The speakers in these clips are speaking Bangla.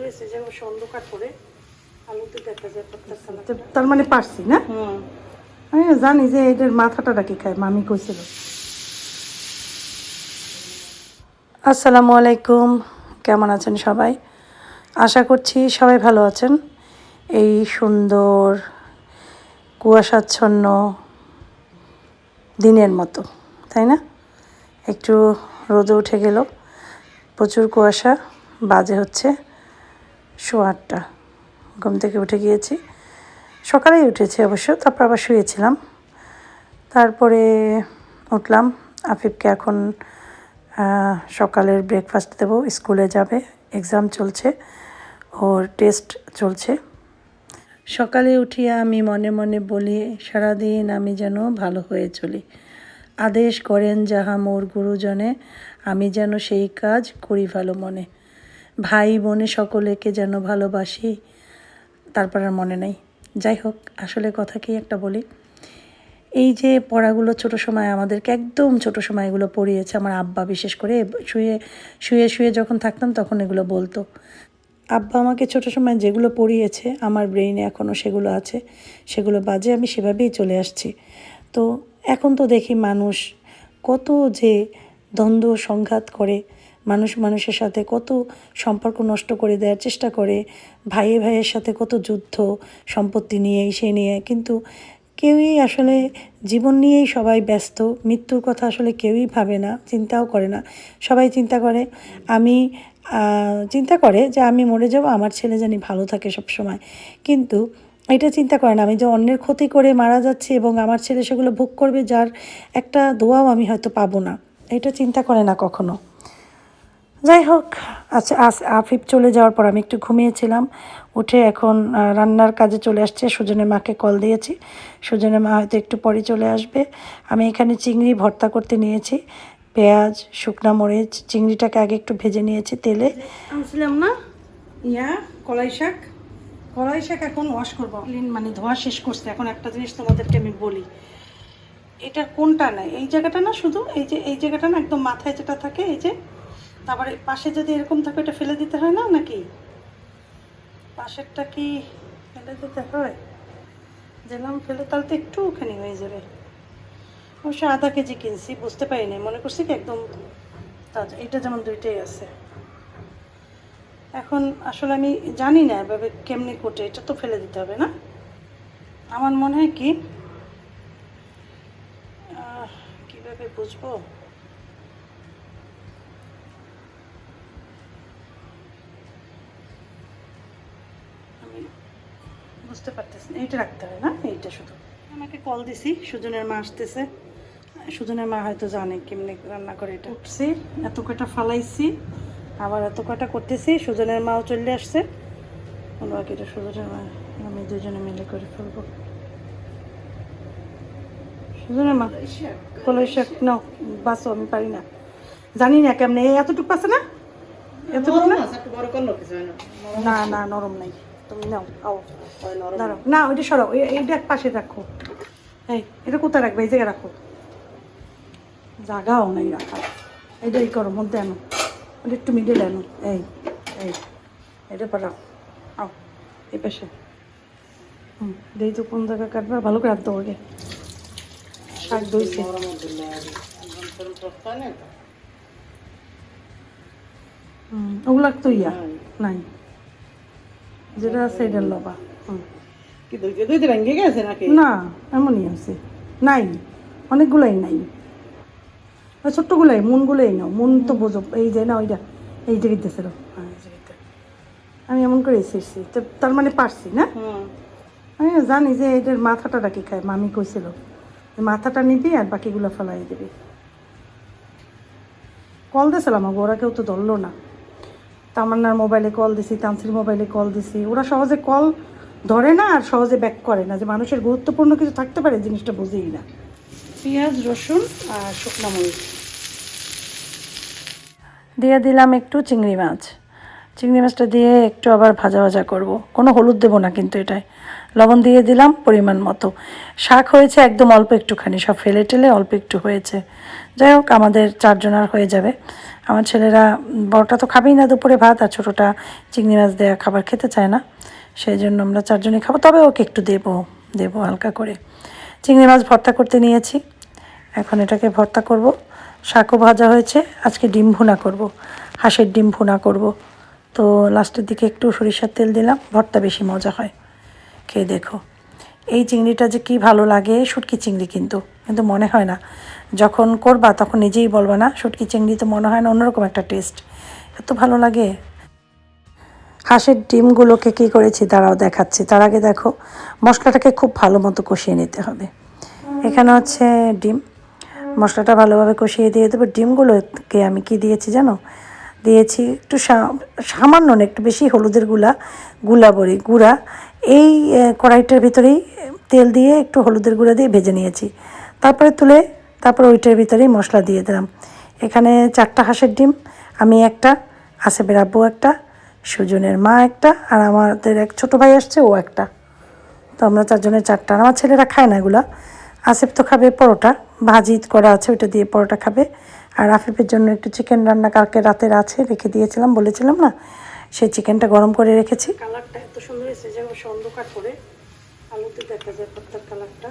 গেছে যে অন্ধকার করে আলুতে দেখা যায় তার মানে পারছি না। আমি জানি যে এটার মাথাটা রাখি খায়, মামি কইছিল। আসসালামু আলাইকুম, কেমন আছেন সবাই? আশা করছি সবাই ভালো আছেন। এই সুন্দর কুয়াশাচ্ছন্ন দিনের মতো, তাই না? একটু রোদে উঠে গেল, প্রচুর কুয়াশা। বাজে হচ্ছে 8:15। ঘুম থেকে উঠে গিয়েছি, সকালেই উঠেছি অবশ্য, তারপর আবার শুয়েছিলাম। তারপরে উঠলাম। আফিফকে এখন সকালের ব্রেকফাস্ট দেবো, স্কুলে যাবে, এক্সাম চলছে, ওর টেস্ট চলছে। সকালে উঠিয়া আমি মনে মনে বলি, সারাদিন আমি যেন ভালো হয়ে চলি। আদেশ করেন যাহা মোর গুরুজনে, আমি যেন সেই কাজ করি ভালো মনে। ভাই বোনে সকলেকে যেন ভালোবাসি, তারপর আর মনে নেই। যাই হোক, আসলে কথা কি একটা বলি, এই যে পড়াগুলো ছোট সময় আমাদেরকে একদম ছোট সময় এগুলো পড়িয়েছে আমার আব্বা। বিশেষ করে শুয়ে শুয়ে শুয়ে যখন থাকতাম তখন এগুলো বলতো। আব্বা আমাকে ছোট সময় যেগুলো পড়িয়েছে আমার ব্রেইনে এখনও সেগুলো আছে, সেগুলো বাজে আমি সেভাবেই চলে আসছি। তো এখন তো দেখি মানুষ কত যে দ্বন্দ্ব সংঘাত করে, মানুষ মানুষের সাথে কত সম্পর্ক নষ্ট করে দেওয়ার চেষ্টা করে, ভাইয়ে ভাইয়ের সাথে কত যুদ্ধ, সম্পত্তি নিয়ে সে নিয়ে। কিন্তু কেউই আসলে জীবন নিয়েই সবাই ব্যস্ত, মৃত্যুর কথা আসলে কেউই ভাবে না, চিন্তাও করে না। সবাই চিন্তা করে যে আমি মরে যাব, আমার ছেলে জানি ভালো থাকে সব সময়। কিন্তু এটা চিন্তা করে না আমি যে অন্যের ক্ষতি করে মারা যাচ্ছি এবং আমার ছেলে সেগুলো ভোগ করবে, যার একটা দোয়াও আমি হয়তো পাবো না, এটা চিন্তা করে না কখনো। যাই হোক, আচ্ছা, আফিফ চলে যাওয়ার পর আমি একটু ঘুমিয়েছিলাম। উঠে এখন রান্নার কাজে চলে আসছে। সুজনের মাকে কল দিয়েছি, সুজনের মা হয়তো একটু পরে চলে আসবে। আমি এখানে চিংড়ি ভর্তা করতে নিয়েছি, পেঁয়াজ, শুকনা মরিচ, চিংড়িটাকে আগে একটু ভেজে নিয়েছি তেলে। আনছিলাম না কলাই শাক এখন ওয়াশ করবো, মানে ধোয়া শেষ করছে। এখন একটা জিনিস তোমাদেরকে আমি বলি, এটা কোনটা না, এই জায়গাটা না, শুধু এই জায়গাটা না, একদম মাথায় যেটা থাকে, এই যে, তারপরে পাশে যদি এরকম থাকে এটা ফেলে দিতে হয় না, নাকি পাশেরটা কি ফেলে দিতে হয়? দিলাম ফেলে, তাহলে তো একটুখানি হয়ে যাবে। অবশ্য আধা কেজি কিনছি, বুঝতে পারিনি, মনে করছি কি একদম তাজা। এটা যেমন দুইটাই আছে। এখন আসলে আমি জানি না এভাবে কেমনি কোটে, এটা তো ফেলে দিতে হবে না? আমার মনে হয় কি, কীভাবে বুঝবো, বুঝতে পারতেছি না। এইটা রাখতে হয় না, এইটা শুধু। আমাকে কল দিছি, সুজনের মা আসতেছে। সুজনের মা হয়তো জানে কেমনি রান্না করে। এটা উঠছি, এত কটা ফালাইছি, আবার এত কটা করতেছি। সুজনের মাও চলে আসছে, বাকিটা সুজনের মা আমি দুজনে মিলে করে ফেলবো। সুজনের মা কলাই শাক নাও, বাসো, আমি পারি না, জানি না কেমনে। এতটুকু আছে না, এতটুকু না, না নরম নাই, তুমি নাও, খাও। দাঁড়াও না, ওইটা সরাও, এইটা এক পাশে রাখো। এই এটা কোথায় রাখবে? এই জায়গায় রাখো, জাগাও নাই রাখা। এইটাই করো, মধ্যে আনো, ওটা একটু মিডল আনো। এই এই এটা পাঠাও, আও এই পাশে। দেই তো কোন জায়গায় কাটবে, ভালো করে রাখতে হবে। শাক দইছে, ওগুলা তো নাই, যেটা আছে এটার লবা। না, এমনই আছে, নাই, অনেকগুলাই নাই, ওই ছোট্টগুলাই, মুনগুলাই নাও। মুন তো বোঝো, এই যে না, ওইটা এই জায়গাতে ছিল। হ্যাঁ, এই জায়গাতে আমি এমন করে এসেছি, তার মানে পারছি না। আমি জানি যে এটার মাথাটা রাখি খায়, মামি কইছিল মাথাটা নিবি আর বাকিগুলো ফেলাই দিবি। কল দিয়েছিলাম, ওরা কেউ তো ধরলো না। তামান্নার মোবাইলে কল দিছি, তানসির মোবাইলে কল দিছি, ওরা সহজে কল ধরে না আর সহজে ব্যাক করে না। যে মানুষের গুরুত্বপূর্ণ কিছু থাকতে পারে, জিনিসটা বুঝেই না। পেঁয়াজ, রসুন আর শুকনো মরিচ দিয়ে দিলাম, একটু চিংড়ি মাছটা দিয়ে একটু আবার ভাজা ভাজা করব। কোনো হলুদ দেবো না কিন্তু এটায়, লবণ দিয়ে দিলাম পরিমাণ মতো। শাক হয়েছে একদম অল্প একটুখানি, সব ফেলে টেলে অল্প একটু হয়েছে। যাই হোক, আমাদের 4 জনের হয়ে যাবে। আমার ছেলেরা, বড়টা তো খাবেই না দুপুরে ভাত, আর ছোটোটা চিংড়ি মাছ দেওয়া খাবার খেতে চায় না, সেই জন্য আমরা 4 জনই খাবো। তবে ওকে একটু দেবো হালকা করে। চিংড়ি মাছ ভর্তা করতে নিয়েছি, এখন এটাকে ভর্তা করব। শাকও ভাজা হয়েছে, আজকে ডিম ভুনা করব, হাঁসের ডিম ভুনা করব। তো লাস্টের দিকে একটু সরিষার তেল দিলাম, ভর্তা বেশি মজা হয়। খেয়ে দেখো, এই চিংড়িটা যে কী ভালো লাগে, শুটকি চিংড়ি কিন্তু মনে হয় না, যখন করবা তখন নিজেই বলবা না শুটকি চিংড়ি তো মনে হয় না, অন্যরকম একটা টেস্ট, এত ভালো লাগে। হাঁসের ডিমগুলোকে কী করেছি দাঁড়াও দেখাচ্ছি। তার আগে দেখো, মশলাটাকে খুব ভালো মতো কষিয়ে নিতে হবে। এখানে হচ্ছে ডিম, মশলাটা ভালোভাবে কষিয়ে দিয়ে দেবো। ডিমগুলোকে আমি কি দিয়েছি জানো, দিয়েছি একটু সামান্য না, একটু বেশি হলুদের গুঁড়া। এই কড়াইটার ভিতরেই তেল দিয়ে একটু হলুদের গুঁড়া দিয়ে ভেজে নিয়েছি, তারপরে ওইটার ভিতরেই মশলা দিয়ে দিলাম। এখানে 4টা হাঁসের ডিম, আমি একটা, আসিফের আব্বু একটা, সুজনের মা একটা, আর আমাদের এক ছোটো ভাই আসছে ও একটা। তো আমরা 4 জনের 4টা। আমার ছেলেরা খায় না এগুলা। আসিফ তো খাবে পরোটা, ভাজি করা আছে ওইটা দিয়ে পরোটা খাবে। আর আফিফের জন্য একটু চিকেন রান্না কালকে রাতের আছে, রেখে দিয়েছিলাম, বলেছিলাম না, সেই চিকেনটা গরম করে রেখেছি। কালারটা এত সুন্দর এসেছে যে অন্ধকার করে আলুতে দেখা যায় ভর্তার কালারটা।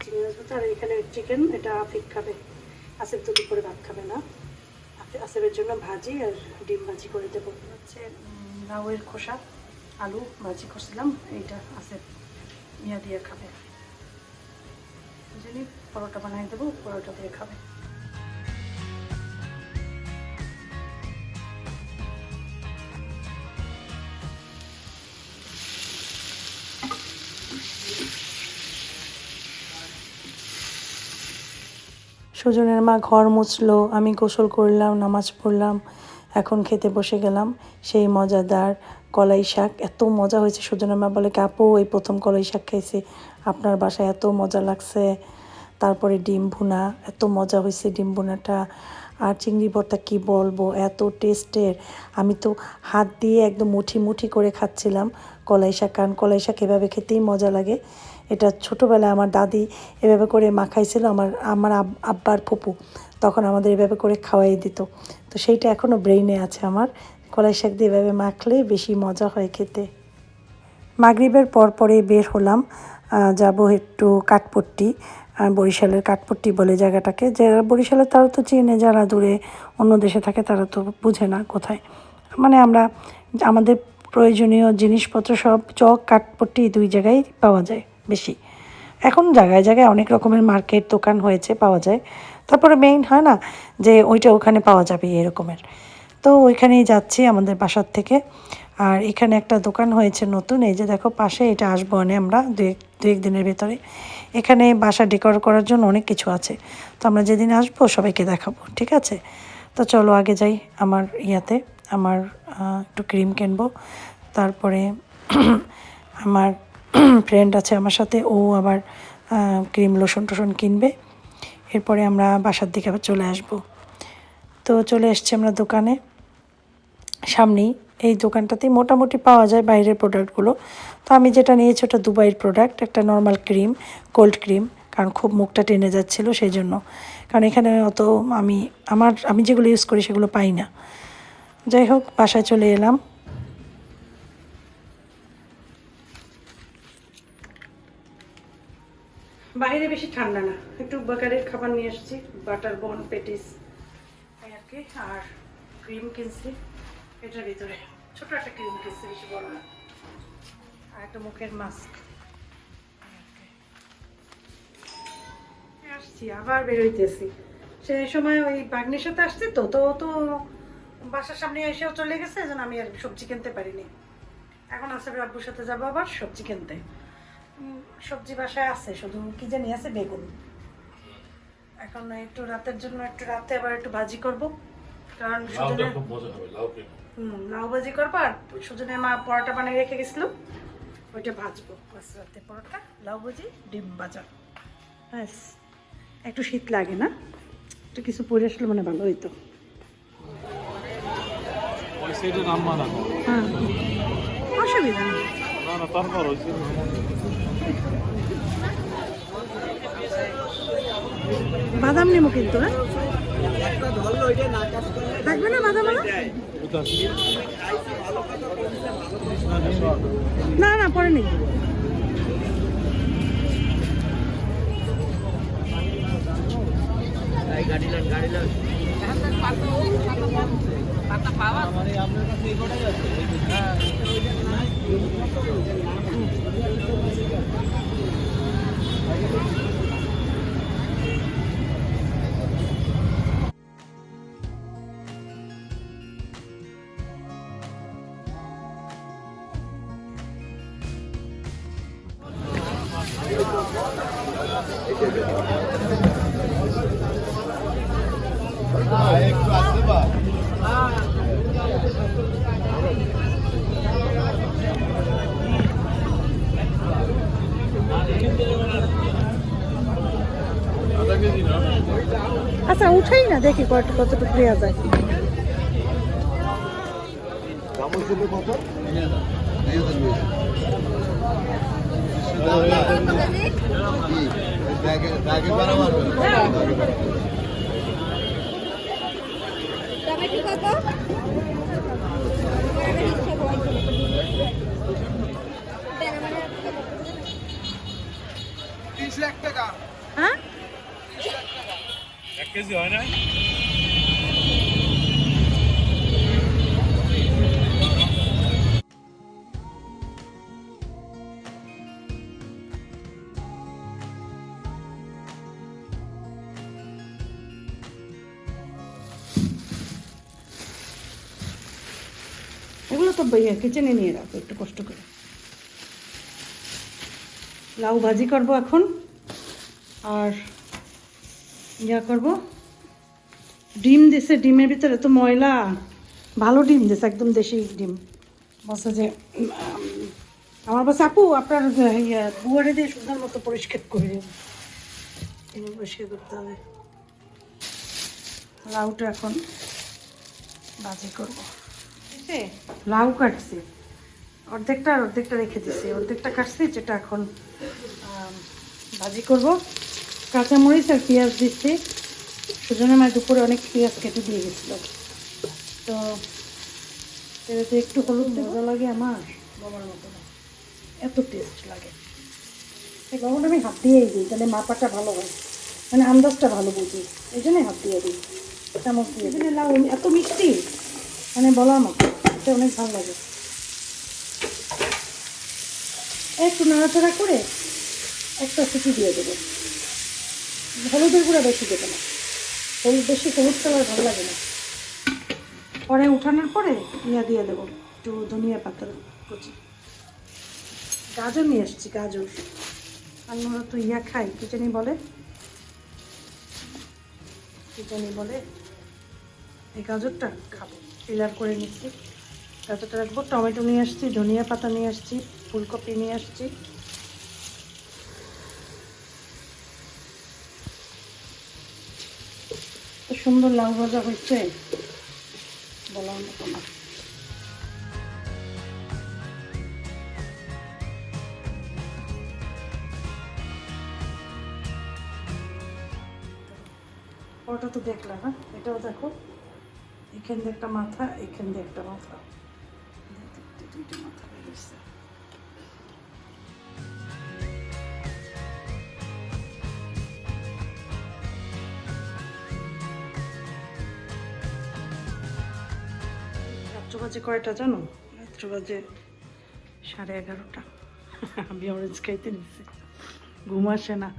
চিকেন আর এখানে চিকেন, এটা আফিফ খাবে, আসিফ তো দুপুরে ভাত খাবে না। আসিফের জন্য ভাজি আর ডিম ভাজি করে দেবো। হচ্ছে লাউয়ের খোসা আলু ভাজি করছিলাম, এইটা আসিফ দিয়ে খাবে। জানি পরোটা বানিয়ে দেবো, পরোটা দিয়ে খাবে। সুজনের মা ঘর মুছলো, আমি গোসল করলাম, নামাজ পড়লাম, এখন খেতে বসে গেলাম। সেই মজাদার কলাই শাক, এত মজা হয়েছে। সুজনের মা বলে কি আপু এই প্রথম কলাই শাক খাইছি, আপনার বাসায় এত মজা লাগছে। তারপরে ডিম ভুনা, এত মজা হয়েছে ডিম ভুনাটা। আর চিংড়ি ভর্তা কী বলবো, এত টেস্টের। আমি তো হাত দিয়ে একদম মুঠি করে খাচ্ছিলাম কলাই শাক, কারণ কলাই শাক এভাবে খেতেই মজা লাগে। এটা ছোটোবেলায় আমার দাদি এভাবে করে মাখাইছিল, আমার আব্বার ফুপু তখন আমাদের এভাবে করে খাওয়াই দিত। তো সেইটা এখনও ব্রেইনে আছে আমার, কলাই শাক দিয়ে এভাবে মাখলে বেশি মজা হয় খেতে। মাগরিবের পরে বের হলাম, যাব একটু কাঠপট্টি, বরিশালের কাঠপট্টি বলে জায়গাটাকে। যারা বরিশালে তারা তো চেনে, যারা দূরে অন্য দেশে থাকে তারা তো বুঝে না কোথায়। মানে আমাদের প্রয়োজনীয় জিনিসপত্র সব চক কাঠপট্টি 2 জায়গায় পাওয়া যায় বেশি। এখন জায়গায় জায়গায় অনেক রকমের মার্কেট দোকান হয়েছে, পাওয়া যায়। তারপরে মেইন হয় না যে ওইটা ওখানে পাওয়া যাবে এরকমের। তো ওইখানেই যাচ্ছি আমাদের বাসার থেকে। আর এখানে একটা দোকান হয়েছে নতুন, এই যে দেখো পাশে, এটা আসবো আমরা দু এক দিনের ভেতরে। এখানে বাসা ডেকোর করার জন্য অনেক কিছু আছে, তো আমরা যেদিন আসবো সবাইকে দেখাবো, ঠিক আছে? তো চলো আগে যাই আমার আমার একটু ক্রিম কিনবো। তারপরে আমার ফ্রেন্ড আছে আমার সাথে, ও আবার ক্রিম লোশন টোশন কিনবে। এরপরে আমরা বাসার দিকে আবার চলে আসব। তো চলে এসছি আমরা দোকানে, সামনেই এই দোকানটাতেই মোটামুটি পাওয়া যায় বাইরের প্রোডাক্টগুলো। তো আমি যেটা নিয়েছি ওটা দুবাইয়ের প্রোডাক্ট, একটা নর্মাল ক্রিম, কোল্ড ক্রিম, কারণ খুব মুখটা টেনে যাচ্ছিলো সেই জন্য। কারণ এখানে অত আমি যেগুলো ইউজ করি সেগুলো পাই না। যাই হোক, বাসায় চলে এলাম। বাইরে বেশি ঠান্ডা না, একটু বেকারির খাবার নিয়ে এসেছি, বাটার বন পেটিস আর কি, আর ক্রিম কিনছি। এটার ভিতরে ছোট একটা ক্রিম কিনছি, বেশি বড় না, আর একটা মুখের মাস্ক। আসছি আবার বেরোইতেছি, সেই সময় ওই বাগনির সাথে আসছি, তো বাসার সামনে এসেও চলে গেছে, যেন আমি আর সবজি কিনতে পারিনি। এখন আসিফের আব্বুর সাথে যাবো আবার সবজি কিনতে। সবজি বাসায় আছে, শুধু কি জানি আছে বেগুন। এখন একটু রাতের জন্য রাতে আবার একটু ভাজি করব, কারণ লাউ ভাজি করবো। আর সুজনের মা পরোটা বানিয়ে রেখে গেছিল, ওইটা ভাজবো। রাতে পরোটা, লাউ ভাজি, ডিম ভাজা। ব্যাস, একটু শীত লাগে না, একটু কিছু পরে আসলে মানে ভালো হইতো। হ্যাঁ, অসুবিধা নেই। বাদাম নেবো কিন্তু, হ্যাঁ থাকবে না বাদাম আলা? না না পরে নেই। আচ্ছা উঠাই না, দেখি কতটুকু দেওয়া যায়। হ্যাঁ 1 কেজি হয় না? এগুলো তো কিচেনে নিয়ে রাখবো একটু কষ্ট করে। লাউ ভাজি করব এখন, আর ইয়া করব। ডিম দিছে, ডিমের ভিতরে তো ময়লা। ভালো ডিম দিছে, একদম দেশি ডিম। বলছে যে আমার বাস আপু আপনার বুয়ারে দিয়ে সুন্দর মতো পরিষ্কার করে দিন, পরিষ্কার করতে হবে। লাউটা এখন ভাজি করবো। লাউ কাটছি, অর্ধেকটা আর অর্ধেকটা রেখে দিছি। অর্ধেকটা কাটছি, যেটা এখন ভাজি করব। কাঁচামরিচ আর পেঁয়াজ দিচ্ছি। সুজনের মায়ের দুপুরে অনেক পেঁয়াজ কেটে দিয়ে গেছিল, তো এটাতে একটু হলুদ মজা লাগে আমার বাবার মতো না, এত টেস্ট লাগে। লবণটা আমি হাত দিয়েই দিই, তাহলে মাপাটা ভালো হয়, মানে আন্দাজটা ভালো বুঝি, এই জন্যই হাত দিয়ে দিই। চামচ দিয়ে দিলে লাউ এত মিষ্টি, মানে বলার মতো, এটা অনেক ভালো লাগে। একটু নাড়াচাড়া করে একটা সিটি দিয়ে দেবো। হলুদের গুঁড়া বেশি দেবে না, হলুদ কালার ভালো লাগে না। পরে উঠানোর পরে ইয়া দিয়ে দেবো একটু ধনিয়া পাতার কুচি। গাজর নিয়ে এসেছি, গাজর। আমরা তো ইয়া খাই, কি জানি বলে, এই গাজরটা খাবো, পিলার করে নিচ্ছি। গাজরটা রাখবো। টমেটো নিয়ে আসছি, ধনিয়া পাতা নিয়ে আসছি, ফুলকপি নিয়ে আসছি। সুন্দর লাউ ভাজা হচ্ছে, বলার মতো না। ওটা তো দেখলাম, হ্যাঁ এটাও দেখো, এখান দিয়ে একটা মাথা, এখান দিয়ে একটা মাথা, দুইটা মাথা বেরিয়েছে। রাত্র বাজে কয়টা জানো? রাত্র বাজে 11:30। আমি অরেঞ্জ খাইতে নিচ্ছি, ঘুম আসে না,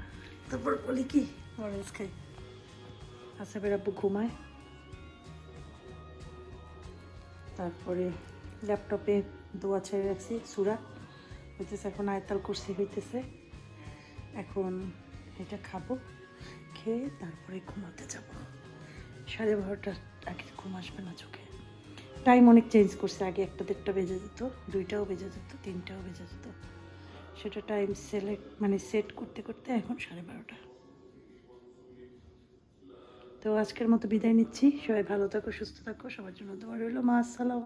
তারপর বলি কি অরেঞ্জ খাই। আসেবের আব্বু ঘুমায়, তারপরে ল্যাপটপে দোয়া ছেড়ে রাখছি, সুরা হইতেছে, এখন আয়তাল কুরসি হইতেছে। এখন এটা খাবো, খেয়ে তারপরে ঘুমাতে যাব। 12:30টার আগে ঘুম আসবে না চোখে। টাইম অনেক চেঞ্জ করছে, আগে 1টা-1:30 বেজে যেত, 2টাও বেজে যেত, 3টাও বেজে যেত। সেটা টাইম সেট করতে করতে এখন 12:30। তো আজকের মতো বিদায় নিচ্ছি। সবাই ভালো থাকো, সুস্থ থাকো, সবার জন্য দোয়া রইল। মা আসসালাম।